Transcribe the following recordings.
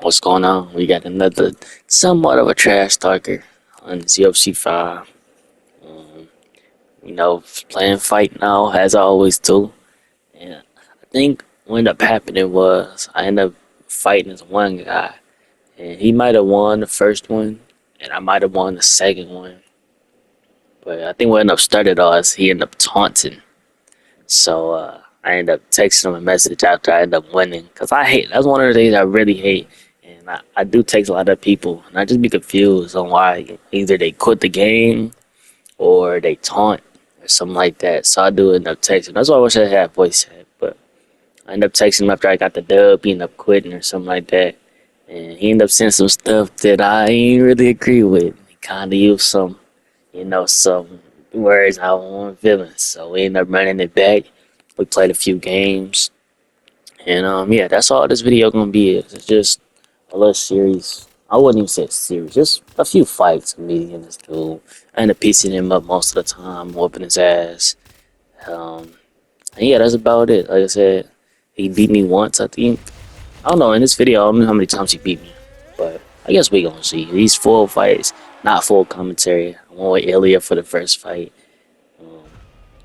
What's going on? We got another somewhat of a trash talker on this UFC 5. Um, playing fight now as I always do. And I think what ended up happening was I ended up fighting this one guy. And he might have won the first one, and I might have won the second one. But I think what ended up started all is he ended up taunting. So I ended up texting him a message after I ended up winning. Because that's one of the things I really hate. And I do text a lot of people, and I just be confused on why either they quit the game or they taunt or something like that. So I do end up texting. That's why I wish I had voice chat. But I ended up texting him after I got the dub. He ended up quitting or something like that. And he ended up saying some stuff that I ain't really agree with. He kind of used some words I wasn't feeling. So we ended up running it back. We played a few games. And yeah, that's all this video gonna be. It's just a little series. I wouldn't even say a series, just a few fights of me and this dude. I ended up piecing him up most of the time, whooping his ass. Um, and yeah, that's about it. Like I said, he beat me once, I think. I don't know, in this video, I don't know how many times he beat me. But I guess we gonna see. These full fights, not full commentary. I went with Ilya for the first fight. Um,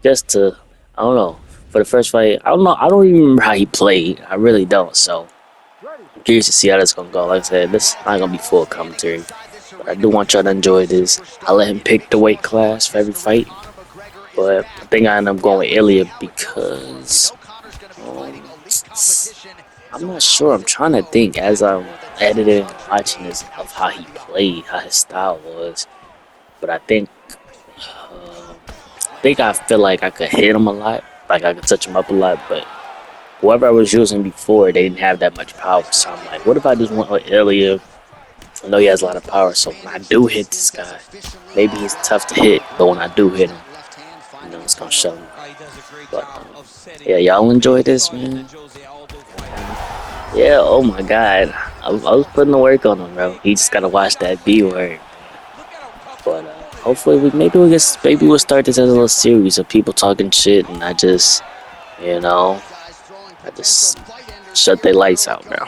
just to, I don't know, for the first fight, I don't know. I don't even remember how he played. I really don't. So I'm curious to see how that's gonna go. Like I said, this not gonna be full commentary, but I do want y'all to enjoy this. I let him pick the weight class for every fight, but I think I end up going with Ilya because um, I'm not sure. I'm trying to think as I'm editing and watching this of how he played, how his style was. But I feel like I could hit him a lot, like I could touch him up a lot, but whoever I was using before, they didn't have that much power. So I'm like, what if I just went with Ilya? I know he has a lot of power, so when I do hit this guy, maybe he's tough to hit, but when I do hit him, it's gonna show me. But yeah, y'all enjoy this, man. Yeah, oh my god, I was putting the work on him, bro. He just gotta watch that B word. But hopefully, maybe we'll start this as a little series of people talking shit, and you know, I just shut their lights out, bro.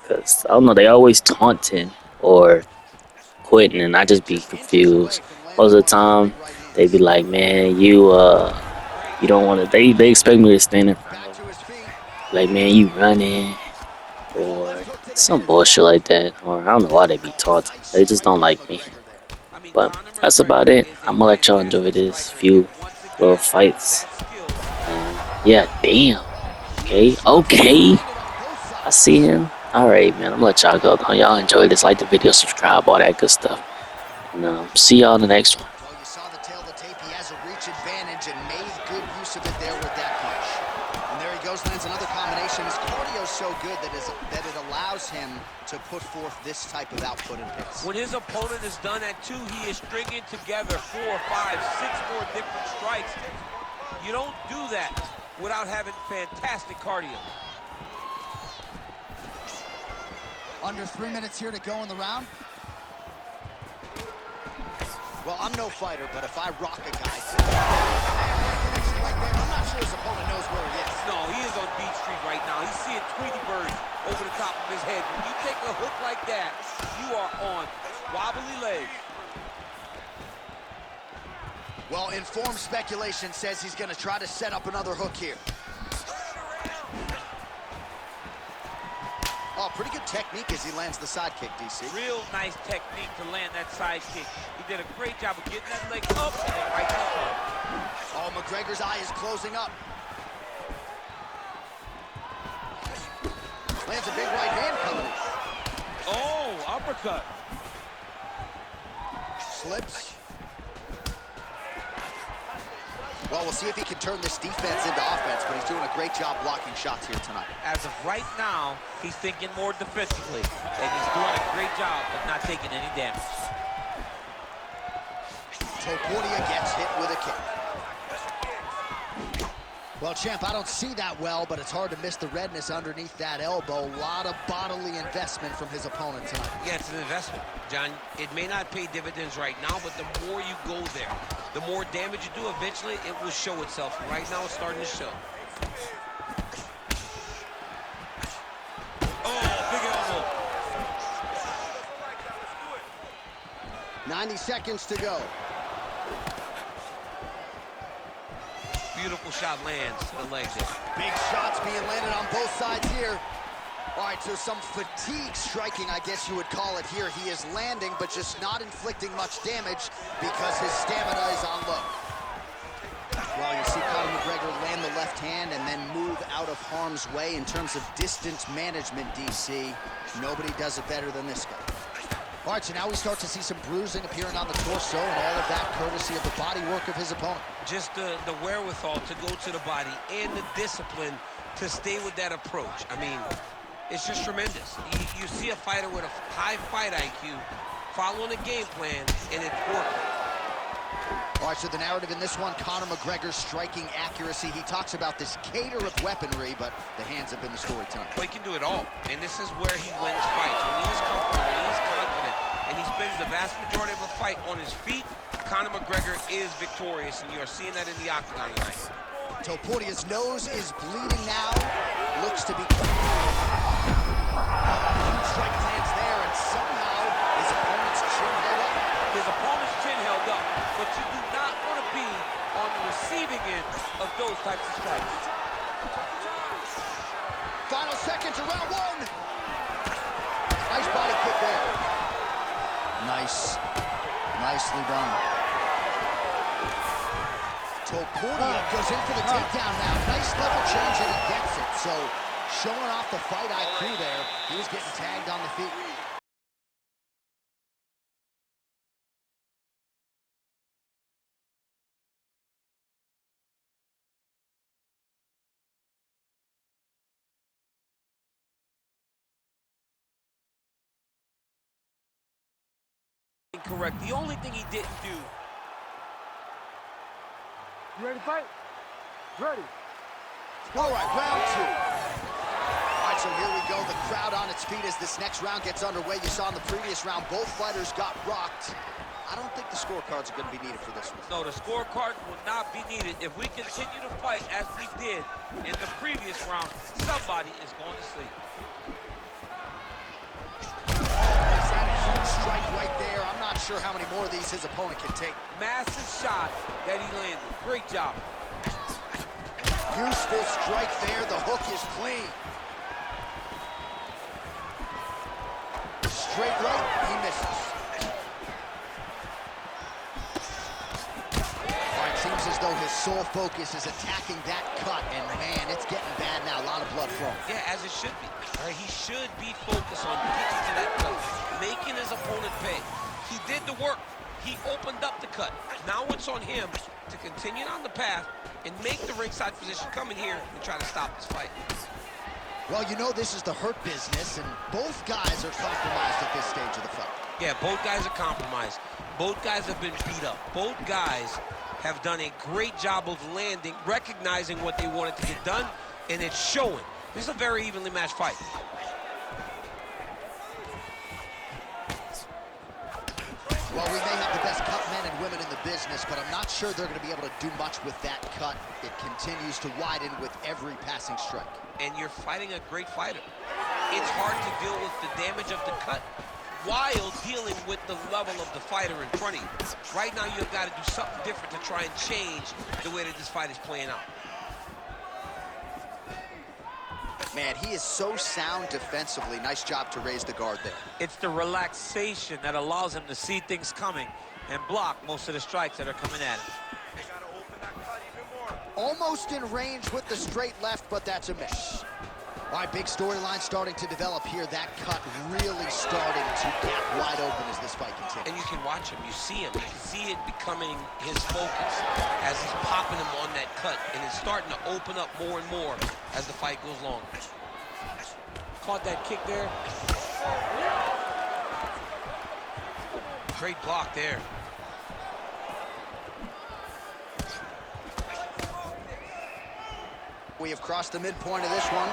Cause I don't know, they always taunting or quitting, and I just be confused. Most of the time, they be like, "Man, you don't want to." They expect me to stand in front of them, like, "Man, you running," or some bullshit like that. Or I don't know why they be taunting. They just don't like me. But that's about it. I'm gonna let y'all enjoy this few little fights. And yeah, damn. Okay, okay. I see him. Alright, man. I'm gonna let y'all go. Y'all enjoy this. Like the video, subscribe, all that good stuff. And see y'all in the next one. Well, you saw the tail of the tape. He has a reach advantage and made good use of it there with that punch. And there he goes, lands another combination. His cardio is so good that it allows him to put forth this type of output and pace. When his opponent is done at 2, he is stringing together 4, 5, 6 more different strikes. You don't do that without having fantastic cardio. Under 3 minutes here to go in the round. Well, I'm no fighter, but if I rock a guy, I'm not sure his opponent knows where he is. No, he is on Beach Street right now. He's seeing Tweety Bird over the top of his head. When you take a hook like that, you are on wobbly legs. Well, informed speculation says he's going to try to set up another hook here. Oh, pretty good technique as he lands the side kick, DC. Real nice technique to land that side kick. He did a great job of getting that leg up and then right up. Oh, McGregor's eye is closing up. Lands a big right hand coming. Oh, uppercut. Slips. Well, we'll see if he can turn this defense into offense, but he's doing a great job blocking shots here tonight. As of right now, he's thinking more defensively, and he's doing a great job of not taking any damage. Topuria gets hit with a kick. Well, champ, I don't see that well, but it's hard to miss the redness underneath that elbow. A lot of bodily investment from his opponent tonight. Yeah, it's an investment, John. It may not pay dividends right now, but the more you go there, the more damage you do, eventually it will show itself. Right now, it's starting to show. Oh, big elbow. 90 seconds to go. Beautiful shot lands to the leg there. Big shots being landed on both sides here. All right, so some fatigue striking, I guess you would call it here. He is landing, but just not inflicting much damage because his stamina is on low. Well, you see Conor McGregor land the left hand and then move out of harm's way. In terms of distance management, DC, nobody does it better than this guy. All right, so now we start to see some bruising appearing on the torso, and all of that courtesy of the body work of his opponent. Just the wherewithal to go to the body and the discipline to stay with that approach. I mean, it's just tremendous. You see a fighter with a high fight IQ following a game plan, and it's working. All right, so the narrative in this one, Conor McGregor's striking accuracy. He talks about this cater of weaponry, but the hands have been the story tonight. Well, he can do it all, and this is where he wins fights. When he is comfortable, when he is confident, and he spends the vast majority of a fight on his feet, Conor McGregor is victorious, and you are seeing that in the octagon tonight. Topuria's nose is bleeding now. Looks to be... Strike lands there, and somehow his opponent's chin held up. His opponent's chin held up, but you do not want to be on the receiving end of those types of strikes. Final seconds of round one. Nice body kick there. Nicely done. Topuria goes in for the takedown now. Nice level change, and he gets it. So, showing off the fight IQ there. He was getting tagged on the feet. Correct. The only thing he didn't do. You ready to fight? Ready. All right, round two. All right, so here we go. The crowd on its feet as this next round gets underway. You saw in the previous round, both fighters got rocked. I don't think the scorecards are going to be needed for this one. No, the scorecard will not be needed. If we continue to fight as we did in the previous round, somebody is going to sleep. Is that a huge strike right there? I'm not sure how many more of these his opponent can take. Massive shot that he landed. Great job. Useful strike there. The hook is clean. Straight right, he misses. All right, seems as though his sole focus is attacking that cut, and man, it's getting bad now. A lot of blood flowing. Yeah, as it should be. All right, he should be focused on getting to that cut, making his opponent pay. He did the work. He opened up the cut. Now it's on him to continue on the path and make the ringside position, come in here and try to stop this fight. Well, you know this is the hurt business, and both guys are compromised at this stage of the fight. Yeah, both guys are compromised. Both guys have been beat up. Both guys have done a great job of landing, recognizing what they wanted to get done, and it's showing. This is a very evenly matched fight. Well, we may have the best cut men and women in the business, but I'm not sure they're going to be able to do much with that cut. It continues to widen with every passing strike. And you're fighting a great fighter. It's hard to deal with the damage of the cut while dealing with the level of the fighter in front of you. Right now, you've got to do something different to try and change the way that this fight is playing out. Man, he is so sound defensively. Nice job to raise the guard there. It's the relaxation that allows him to see things coming and block most of the strikes that are coming at him. Almost in range with the straight left, but that's a miss. All right, big storyline starting to develop here. That cut really starting to gap wide open as this fight continues. And you can watch him, you see him, you can see it becoming his focus as he's popping him on that cut, and it's starting to open up more and more as the fight goes long. Caught that kick there. Great block there. We have crossed the midpoint of this one.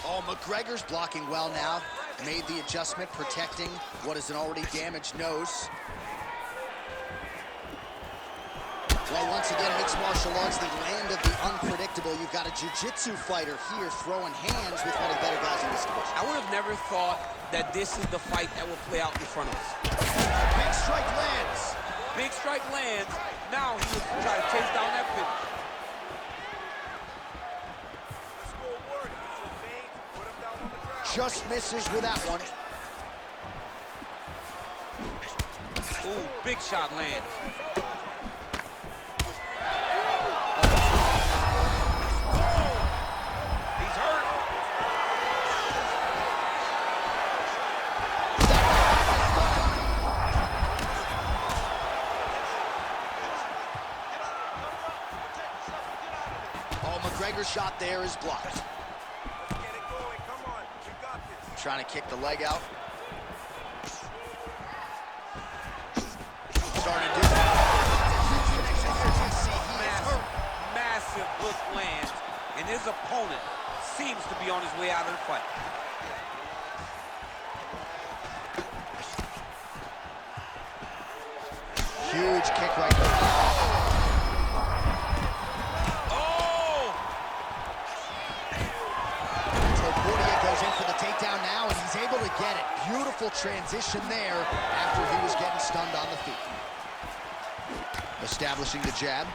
Oh, McGregor's blocking well now. Made the adjustment, protecting what is an already damaged nose. Well, once again, mixed martial arts, the land of the unpredictable. You've got a jiu-jitsu fighter here throwing hands with one of the better guys in this division. I would have never never thought that this is the fight that will play out in front of us. Big strike lands. Big strike lands. Now he was trying to chase down that finish. Just misses with that one. Ooh, big shot lands. He's hurt. Oh, McGregor's shot there is blocked. Trying to kick the leg out. Starting to do that. Massive hook lands, and his opponent seems to be on his way out of the fight. Huge kick right there. Oh! Topuria goes in for the takedown now, and he's able to get it. Beautiful transition there after he was getting stunned on the feet. Establishing the jab.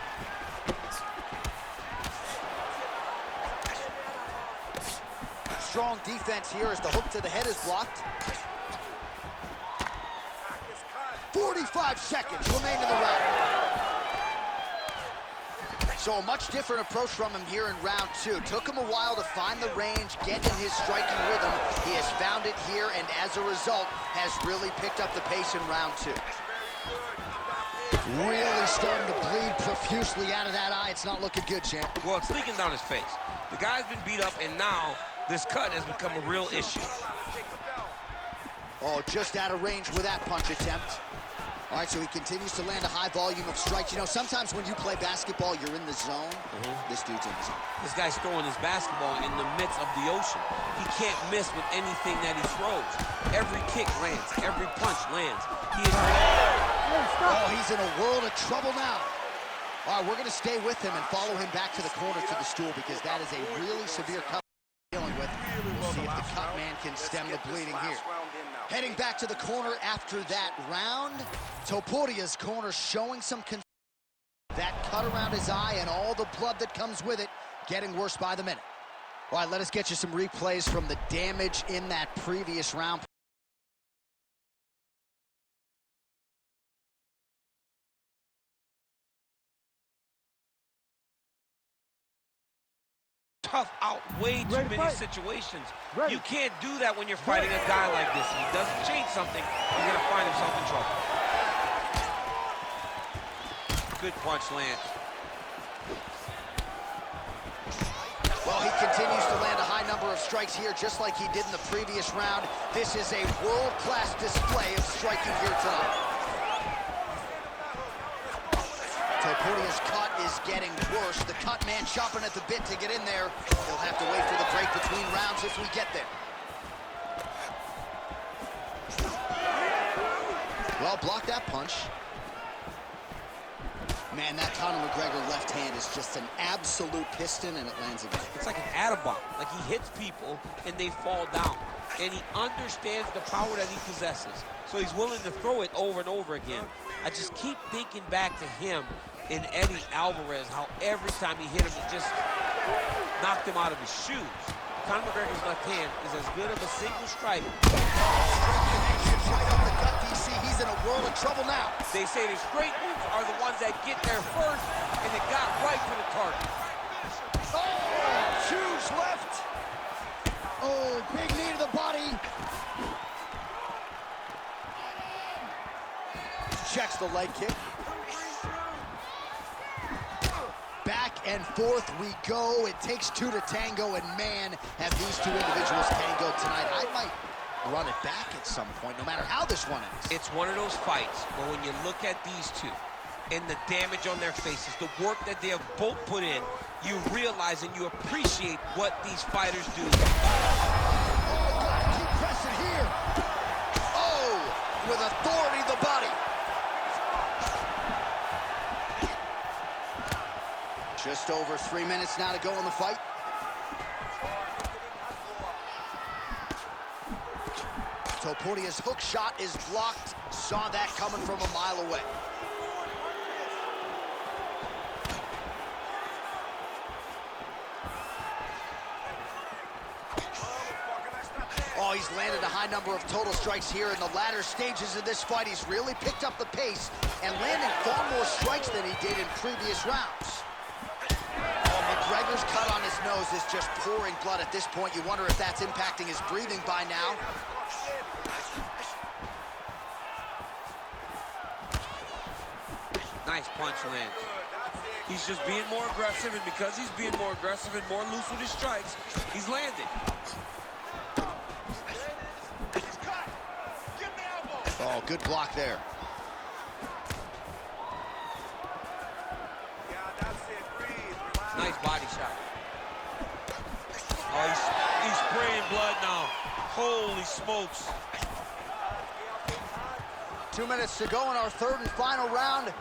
Strong defense here as the hook to the head is blocked. 45 seconds remain in the round. So a much different approach from him here in round two. Took him a while to find the range, get in his striking rhythm. He has found it here, and as a result, has really picked up the pace in round two. Really starting to bleed profusely out of that eye. It's not looking good, champ. Well, it's leaking down his face. The guy's been beat up, and now this cut has become a real issue. Oh, just out of range with that punch attempt. All right, so he continues to land a high volume of strikes. You know, sometimes when you play basketball, you're in the zone. This dude's in the zone. This guy's throwing his basketball in the midst of the ocean. He can't miss with anything that he throws. Every kick lands. Every punch lands. He is... Oh, he's in a world of trouble now. All right, we're going to stay with him and follow him back to the corner to the stool because that is a really severe cut dealing with. We'll see if the cut man can stem the bleeding here. Heading back to the corner after that round. Topuria's corner showing some concern. That cut around his eye and all the blood that comes with it getting worse by the minute. All right, let us get you some replays from the damage in that previous round. Tough out way too many situations. You can't do that when you're fighting a guy like this. If he doesn't change something, he's gonna find himself in trouble. Good punch lands. Well, he continues to land a high number of strikes here, just like he did in the previous round. This is a world-class display of striking here tonight. Topuria's cut is getting worse. The cut man chopping at the bit to get in there. He'll have to wait for the break between rounds if we get there. Well, block that punch. Man, that Conor McGregor left hand is just an absolute piston, and it lands again. It's like an Atabomb. Like he hits people and they fall down. And he understands the power that he possesses. So he's willing to throw it over and over again. I just keep thinking back to him in Eddie Alvarez, how every time he hit him, it just knocked him out of his shoes. Conor McGregor's left hand is as good of a single strike. Right up the gut, DC. He's in a world of trouble now. They say the straight ones are the ones that get there first, and it got right to the target. Oh, shoes left. Oh, big knee to the body. Checks the leg kick. Back and forth we go. It takes two to tango, and man, have these two individuals tangoed tonight. I might run it back at some point, no matter how this one ends. It's one of those fights where when you look at these two and the damage on their faces, the work that they have both put in, you realize and you appreciate what these fighters do. Oh, gotta keep pressing here. Oh, with authority the body. Just over 3 minutes now to go in the fight. Topuria's hook shot is blocked. Saw that coming from a mile away. Oh, he's landed a high number of total strikes here in the latter stages of this fight. He's really picked up the pace and landing far more strikes than he did in previous rounds. Oh, McGregor's cut on his nose is just pouring blood at this point. You wonder if that's impacting his breathing by now. Nice punch lands. He's just being more aggressive, and because he's being more aggressive and more loose with his strikes, he's landed. Oh, good block there. Nice body shot. Oh, he's spraying blood now. Holy smokes. 2 minutes to go in our third and final round.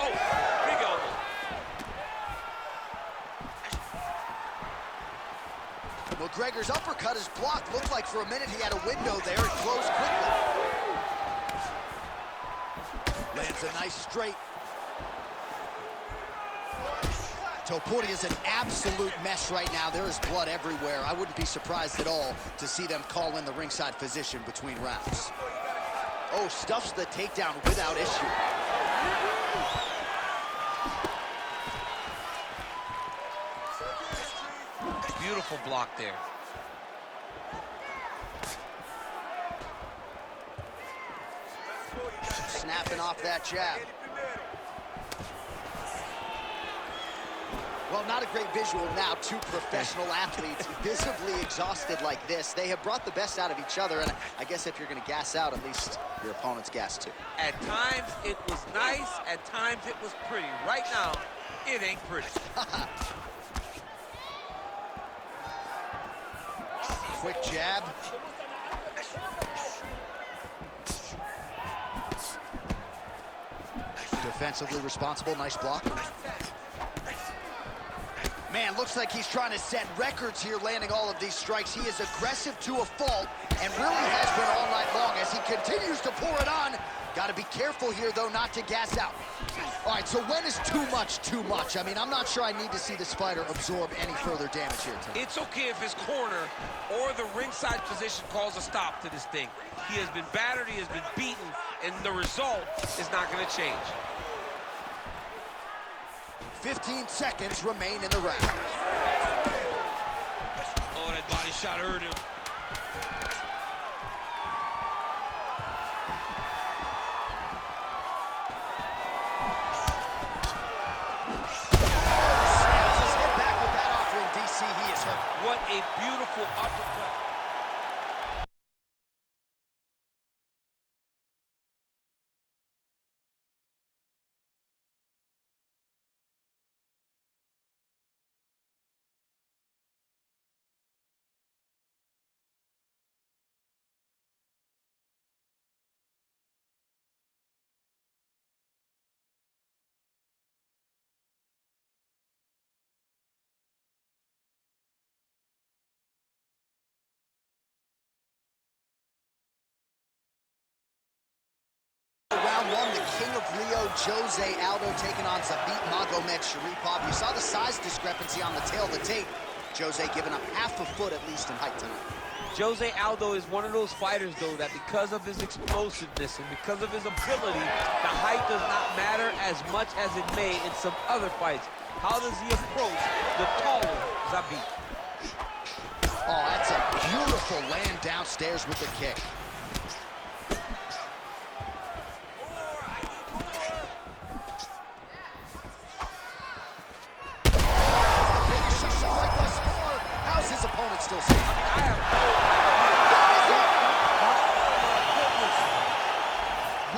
Oh, big elbow. McGregor's uppercut is blocked. Looked like for a minute he had a window there. It closed quickly. Lands a nice straight. Topuria is an absolute mess right now. There is blood everywhere. I wouldn't be surprised at all to see them call in the ringside physician between rounds. Oh, stuffs the takedown without issue. Beautiful block there. Snapping off that jab. Well, not a great visual now. Two professional athletes visibly exhausted like this. They have brought the best out of each other, and I guess if you're going to gas out, at least your opponent's gas too. At times, it was nice. At times, it was pretty. Right now, it ain't pretty. Quick jab. Defensively responsible, nice block. Man, looks like he's trying to set records here, landing all of these strikes. He is aggressive to a fault and really has been all night long as he continues to pour it on. Got to be careful here, though, not to gas out. All right, so when is too much too much? I mean, I'm not sure I need to see this fighter absorb any further damage here tonight. It's okay if his corner or the ringside physician calls a stop to this thing. He has been battered, he has been beaten, and the result is not going to change. 15 seconds remain in the round. Oh, that body shot hurt him. Snaps his head back with that offering, DC. He is hurt. What a beautiful uppercut. Round one, the king of Rio, Jose Aldo, taking on Zabit Magomed Sharipov. You saw the size discrepancy on the tail of the tape. Jose giving up half a foot at least in height tonight. Jose Aldo is one of those fighters, though, that because of his explosiveness and because of his ability, the height does not matter as much as it may in some other fights. How does he approach the taller Zabit? Oh, that's a beautiful land downstairs with the kick. How's his opponent still standing? I have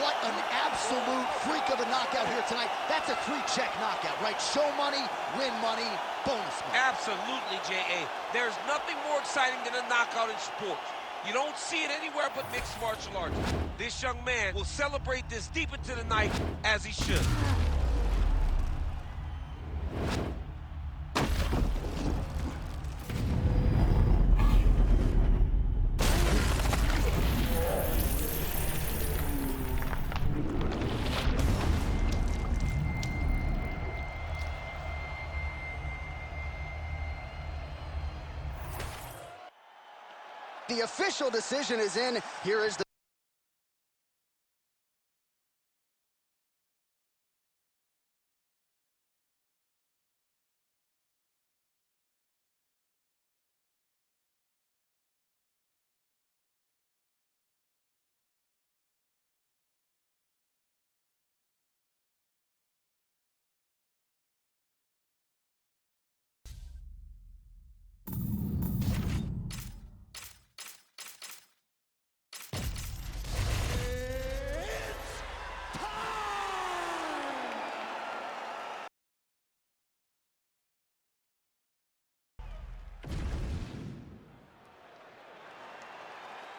What an absolute freak of a knockout here tonight. That's a 3-check knockout, right? Show money, win money, bonus money. Absolutely, J.A. There's nothing more exciting than a knockout in sports. You don't see it anywhere but mixed martial arts. This young man will celebrate this deep into the night as he should. The official decision is in. Here is the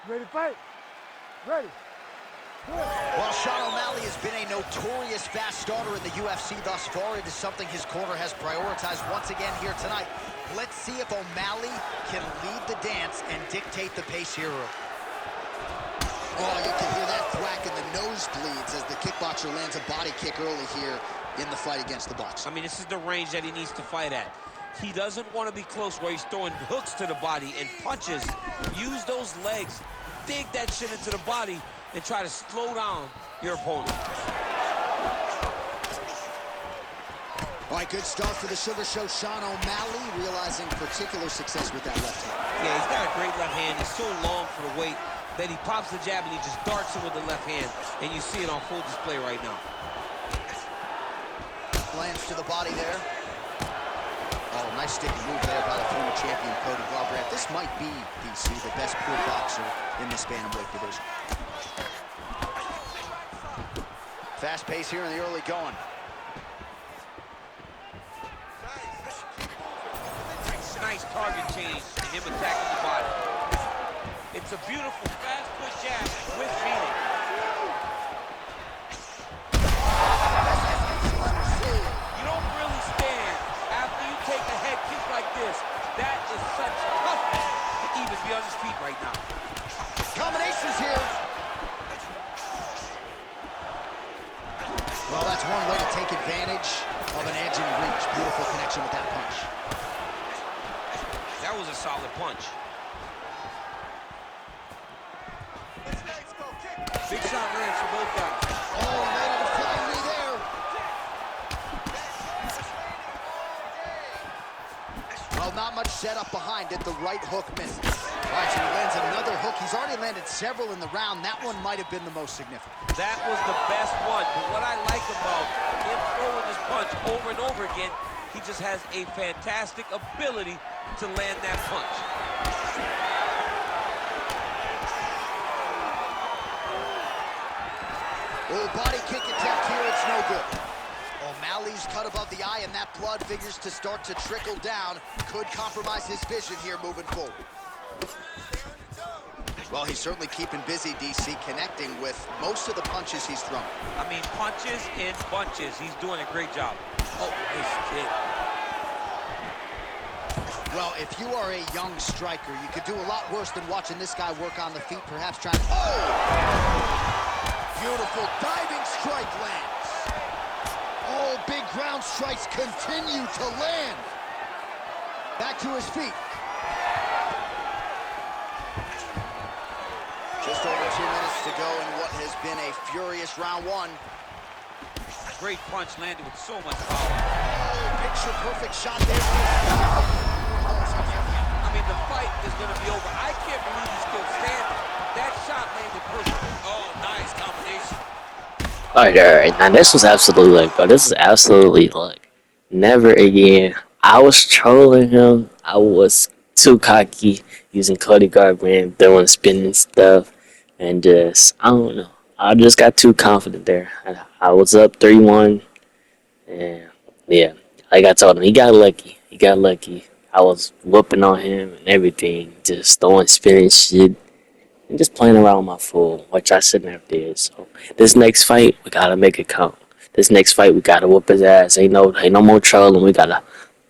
Ready to fight? Ready. Well, Sean O'Malley has been a notorious fast starter in the UFC thus far. It is something his corner has prioritized once again here tonight. Let's see if O'Malley can lead the dance and dictate the pace here. Oh, you can hear that thwack in the nosebleeds as the kickboxer lands a body kick early here in the fight against the boxer. I mean, this is the range that he needs to fight at. He doesn't want to be close where he's throwing hooks to the body and punches. Use those legs, dig that shit into the body, and try to slow down your opponent. All right, good start for the Sugar Show. Sean O'Malley realizing particular success with that left hand. Yeah, he's got a great left hand. He's so long for the weight that he pops the jab and he just darts it with the left hand. And you see it on full display right now. Lands to the body there. Oh, nice sticky move there by the former champion Cody Garbrandt. This might be, DC, the best pure boxer in this bantamweight division. Fast pace here in the early going. Nice target change and him attacking the body. It's a beautiful fast push jab with feeling. You don't really stand after you take a head kick like this. That is such toughness to even be on his feet right now. Combinations here. Well, that's one way to take advantage of an edge and reach. Beautiful connection with that punch. That was a solid punch. Big shot lands for both guys. Oh, landed a flying knee there. Well, not much setup behind it. The right hook misses. All right, so he lands another hook. He's already landed several in the round. That one might have been the most significant. That was the best one. But what I like about him throwing this punch over and over again, he just has a fantastic ability to land that punch. Oh, body kick attempt here. It's no good. O'Malley's cut above the eye, and that blood figures to start to trickle down. Could compromise his vision here moving forward. Well, he's certainly keeping busy, DC, connecting with most of the punches he's thrown. I mean, punches in bunches. He's doing a great job. Oh, nice kick. Well, if you are a young striker, you could do a lot worse than watching this guy work on the feet, perhaps trying to... Oh! Beautiful diving strike lands. Oh, big ground strikes continue to land. Back to his feet. Just over 2 minutes to go in what has been a furious round one. Great punch landed with so much power. Oh, picture-perfect shot there. I mean, the fight is going to be over. I can't believe he's still standing. That shot landed perfect. Oh, nice combination. Alright. Now this was absolutely bro. This is absolutely never again. I was trolling him. I was too cocky using Cody Garbrandt, doing spinning stuff, and just I don't know. I just got too confident there. I was up 3-1, and yeah, like I told him, he got lucky. He got lucky. I was whooping on him and everything, just throwing spinning shit. And just playing around with my fool, which I shouldn't have did. So this next fight, we gotta make it count. This next fight, we gotta whoop his ass. Ain't no more trolling. We gotta,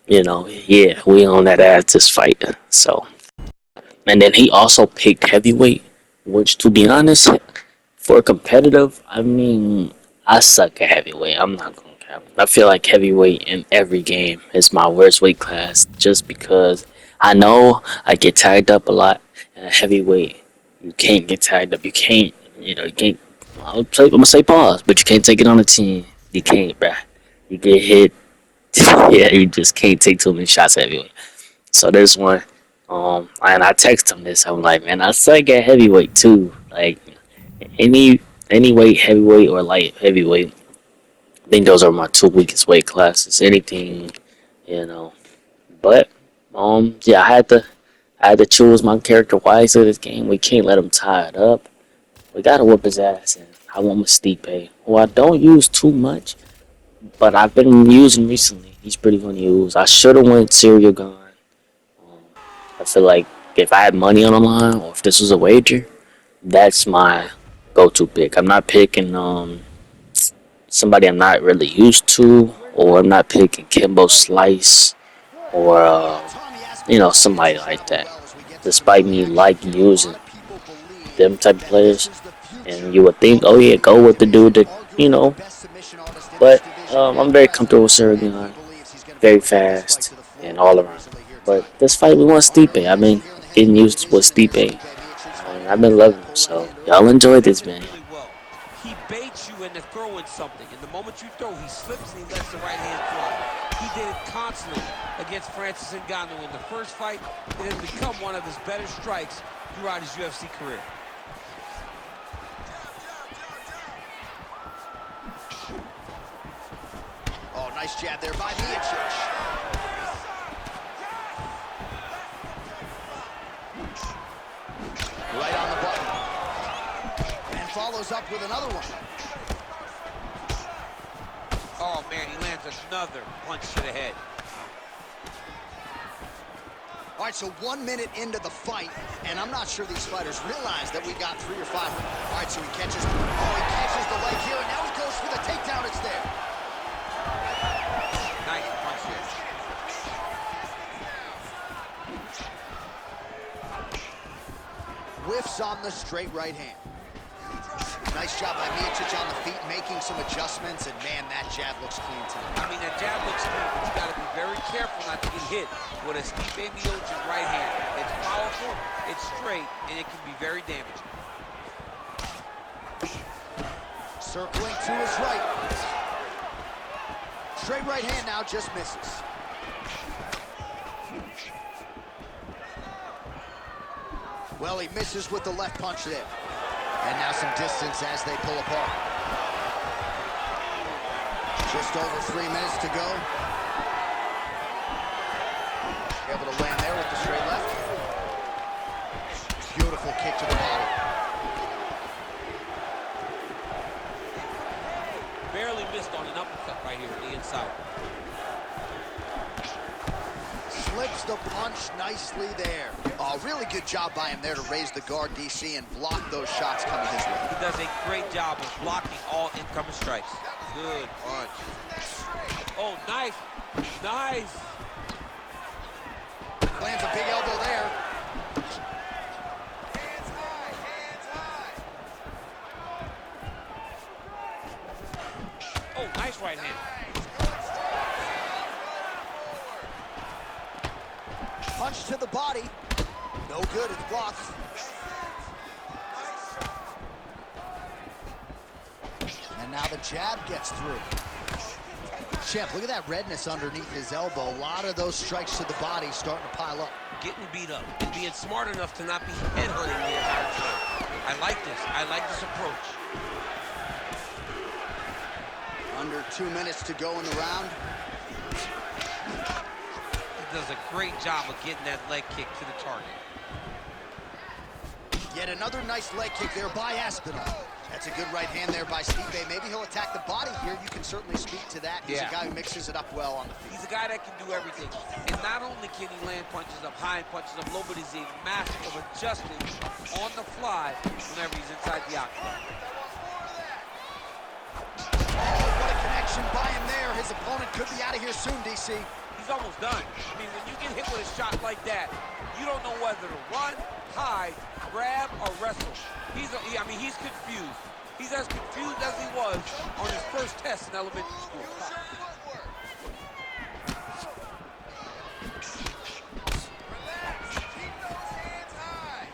yeah, we on that ass this fight. So, and then he also picked heavyweight, which to be honest, for competitive, I mean, I suck at heavyweight. I'm not gonna cap. I feel like heavyweight in every game is my worst weight class, just because I know I get tired up a lot. And a heavyweight, you can't get tagged up. You can't, you can't. I'm gonna say pause, but you can't take it on the team. You can't, bruh. You get hit. Yeah, you just can't take too many shots heavyweight. So there's one. And I text him this. I'm like, man, I suck at heavyweight too. Like any any weight, heavyweight or light heavyweight. I think those are my two weakest weight classes. Anything, you know. But yeah, I had to choose my character wisely this game. We can't let him tie it up. We gotta whoop his ass, and I want Stipe, who I don't use too much, but I've been using recently. He's pretty fun to use. I should have went Serial Gun. I feel like if I had money on the line, or if this was a wager, that's my go-to pick. I'm not picking somebody I'm not really used to, or I'm not picking Kimbo Slice, or somebody like that. Despite me like using them type of players, and you would think, oh yeah, go with the dude that But I'm very comfortable with Surigan, very fast and all around. But this fight, we want Stipe. I've been getting used with Stipe, and I've been loving him. So y'all enjoy this, man. Really well. He baits you into throwing something, and the moment you throw, he slips and he lets the right hand fly. He did it constantly against Francis Ngannou in the first fight. It has become one of his better strikes throughout his UFC career. Oh, nice jab there by Miocic. Right on the button. And follows up with another one. Oh, man, he lands another punch to the head. All right, so 1 minute into the fight, and I'm not sure these fighters realize that we got 3 or 5. All right, so he catches the leg here, and now he goes for the takedown. It's there. Nice punch here. Whiffs on the straight right hand. Nice job by Miocic on the feet, making some adjustments, and man, that jab looks clean tonight. I mean, that jab looks clean, but you got to be very careful not to get hit with a Stipe Miocic right hand. It's powerful, it's straight, and it can be very damaging. Circling to his right. Straight right hand now just misses. Well, he misses with the left punch there. And now some distance as they pull apart. Just over 3 minutes to go. Able to land there with the straight left. Beautiful kick to the body. Barely missed on an uppercut right here on the inside. Slips the punch nicely there. Oh, really good job by him there to raise the guard, DC, and block those shots coming his way. He does a great job of blocking all incoming strikes. Good punch. Oh, nice. Nice. Lands a big elbow there. Hands high, hands high. Oh, nice right hand. Punch to the body. No good, it's blocked. And now the jab gets through. Champ, look at that redness underneath his elbow. A lot of those strikes to the body starting to pile up. Getting beat up and being smart enough to not be headhunting the entire time. I like this. I like this approach. Under 2 minutes to go in the round. He does a great job of getting that leg kick to the target. Yet another nice leg kick there by Aspinall. That's a good right hand there by Stipe. Maybe he'll attack the body here. You can certainly speak to that. He's a guy who mixes it up well on the feet. He's a guy that can do everything. And not only can he land punches up high and punches up low, but he's a master of adjusting on the fly whenever he's inside the octagon. Oh, what a connection by him there. His opponent could be out of here soon, DC. He's almost done. I mean, when you get hit with a shot like that, you don't know whether to run, hide, grab, or wrestle. He's confused. He's as confused as he was on his first test in elementary school. Relax, keep those hands high.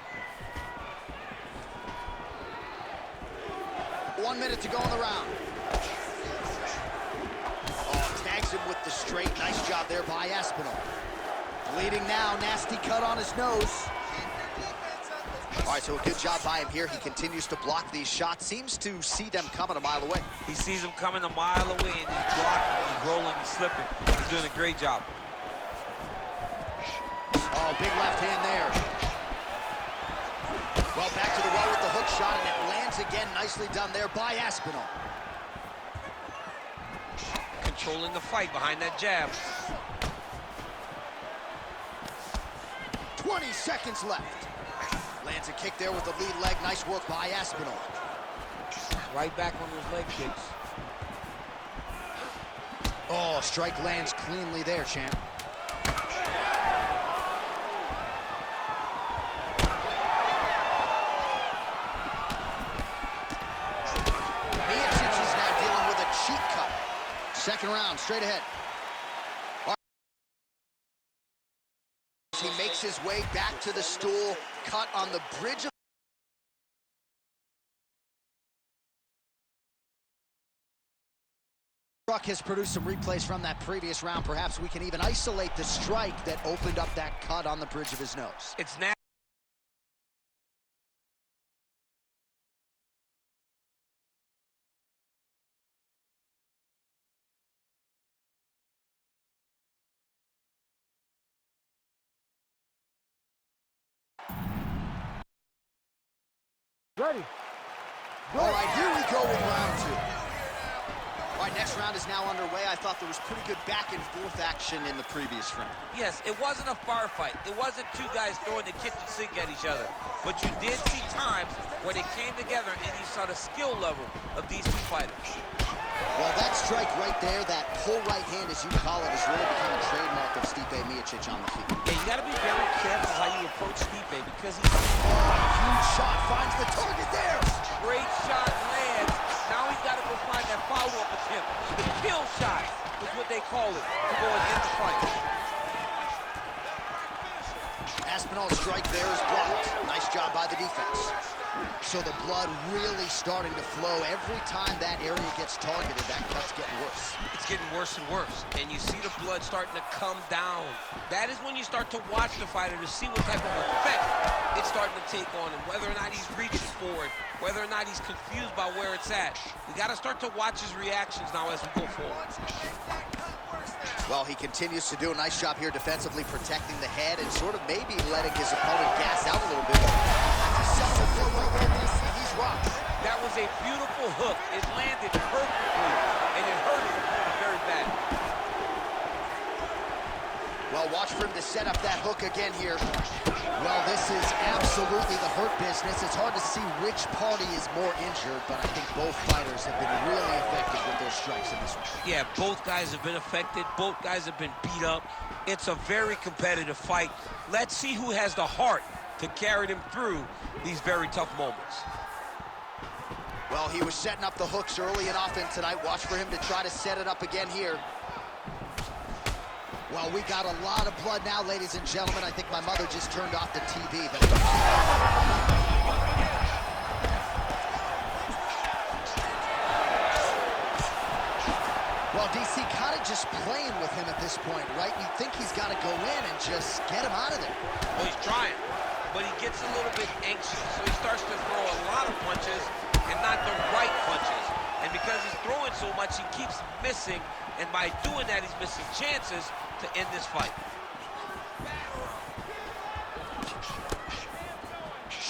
1 minute to go in the round. Oh, tags him with the straight. Nice job there by Aspinall. Bleeding now, nasty cut on his nose. All right, so a good job by him here. He continues to block these shots. Seems to see them coming a mile away. He sees them coming a mile away, and he's blocking, he's rolling, he's slipping. He's doing a great job. Oh, big left hand there. Well, back to the well with the hook shot, and it lands again. Nicely done there by Aspinall. Controlling the fight behind that jab. 20 seconds left. Lands a kick there with the lead leg. Nice work by Aspinall. Right back on those leg kicks. Oh, strike lands cleanly there, champ. Miocic is now dealing with a cheek cut. Second round, straight ahead. He makes his way back to the stool, cut on the bridge of Truck has produced some replays from that previous round. Perhaps we can even isolate the strike that opened up that cut on the bridge of his nose. It's now. Ready. All right, here we go with round two. All right, next round is now underway. I thought there was pretty good back and forth action in the previous round. Yes, it wasn't a bar fight. It wasn't two guys throwing the kitchen sink at each other. But you did see times where they came together and you saw the skill level of these two fighters. Well, that strike right there, that pull right hand, as you call it, has really become a trademark of Stipe Miocic on the feet. Yeah, you got to be very careful how you approach Stipe because he's Huge shot finds the target there. great shot lands. Now he's got to go find that follow-up attempt. The kill shot is what they call it to go and end the fight. Aspinall's strike there is blocked. Nice job by the defense. So the blood really starting to flow. Every time that area gets targeted, that cut's getting worse. It's getting worse and worse, and you see the blood starting to come down. That is when you start to watch the fighter to see what type of effect it's starting to take on him, whether or not he's reaching forward, whether or not he's confused by where it's at. We got to start to watch his reactions now as we go forward. Well, he continues to do a nice job here defensively, protecting the head and sort of maybe letting his opponent gas out a little bit. He's rocked. That was a beautiful hook. It landed perfectly, and it hurt his opponent very bad. Well, watch for him to set up that hook again here. Well, this is absolutely the hurt business. It's hard to see which party is more injured, but I think both fighters have been really effective with their strikes in this one. Yeah, both guys have been affected. Both guys have been beat up. It's a very competitive fight. Let's see who has the heart to carry them through these very tough moments. Well, he was setting up the hooks early and often tonight. Watch for him to try to set it up again here. Well, we got a lot of blood now, ladies and gentlemen. I think my mother just turned off the TV. But well, DC kind of just playing with him at this point, right? You think he's got to go in and just get him out of there. Well, he's trying, but he gets a little bit anxious, so he starts to throw a lot of punches and not the right punches. And because he's throwing so much, he keeps missing, and by doing that, he's missing chances to end this fight.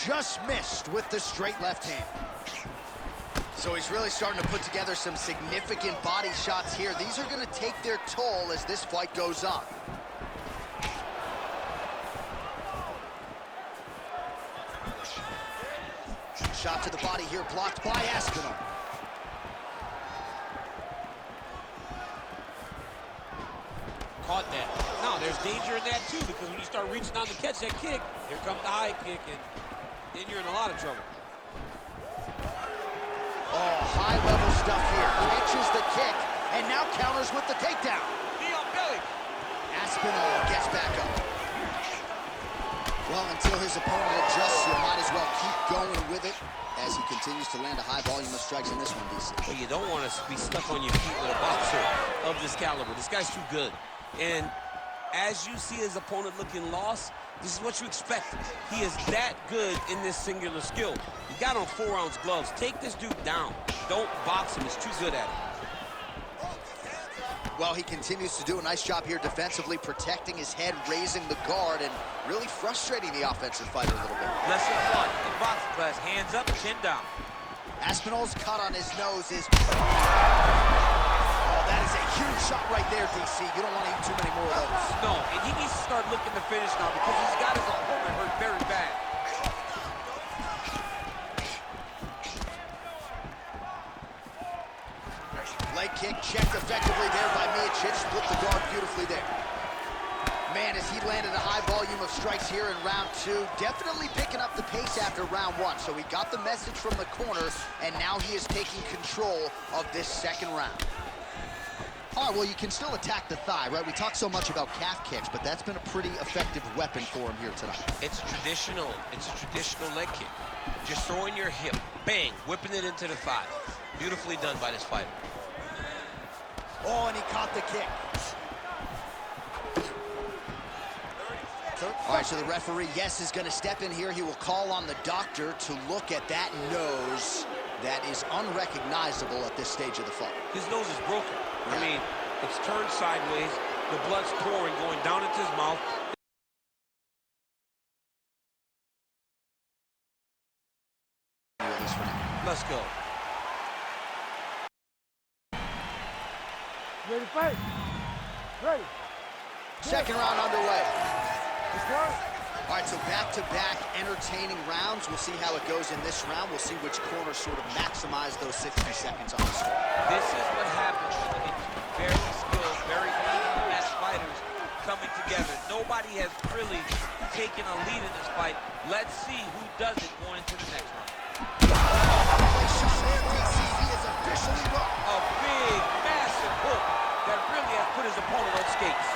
Just missed with the straight left hand. So he's really starting to put together some significant body shots here. These are going to take their toll as this fight goes on. Shot to the body here, blocked by Aspinall. Caught that. No, there's danger in that too, because when you start reaching down to catch that kick, here comes the high kick, and then you're in a lot of trouble. Oh, high-level stuff here. Pitches the kick, and now counters with the takedown. Knee on belly. Aspinall gets back up. Well, until his opponent adjusts, you might as well keep going with it as he continues to land a high volume of strikes in this one, DC. Well, you don't want to be stuck on your feet with a boxer of this caliber. This guy's too good. And as you see his opponent looking lost, this is what you expect. He is that good in this singular skill. He got on 4-ounce gloves. Take this dude down. Don't box him. He's too good at it. Well, he continues to do a nice job here defensively, protecting his head, raising the guard, and really frustrating the offensive fighter a little bit. Lesson one in boxing class, hands up, chin down. Aspinall's cut on his nose is... Oh, that is a huge shot right there, DC. You don't want to eat too many more of those. No, and he needs to start looking to finish now because he's got his opponent hurt very bad. Leg kick checked effectively there by Miocic. Split the guard beautifully there. Man, as he landed a high volume of strikes here in round two, definitely picking up the pace after round one. So he got the message from the corner, and now he is taking control of this second round. All right, well, you can still attack the thigh, right? We talk so much about calf kicks, but that's been a pretty effective weapon for him here tonight. It's a traditional leg kick. Just throwing your hip, bang, whipping it into the thigh. Beautifully done by this fighter. Oh, and he caught the kick. All right, so the referee, yes, is going to step in here. He will call on the doctor to look at that nose that is unrecognizable at this stage of the fight. His nose is broken. I mean, it's turned sideways. The blood's pouring, going down into his mouth. Let's go. Ready to fight? Ready. Second round underway. Let's go. All right, so back-to-back entertaining rounds. We'll see how it goes in this round. We'll see which corner sort of maximize those 60 seconds on the score. This is what happens when you get very skilled, very evenly matched fighters coming together. Nobody has really taken a lead in this fight. Let's see who does it going into the next round. Shot there, DC. He is officially rocked. A big, massive hook that really has put his opponent on skates.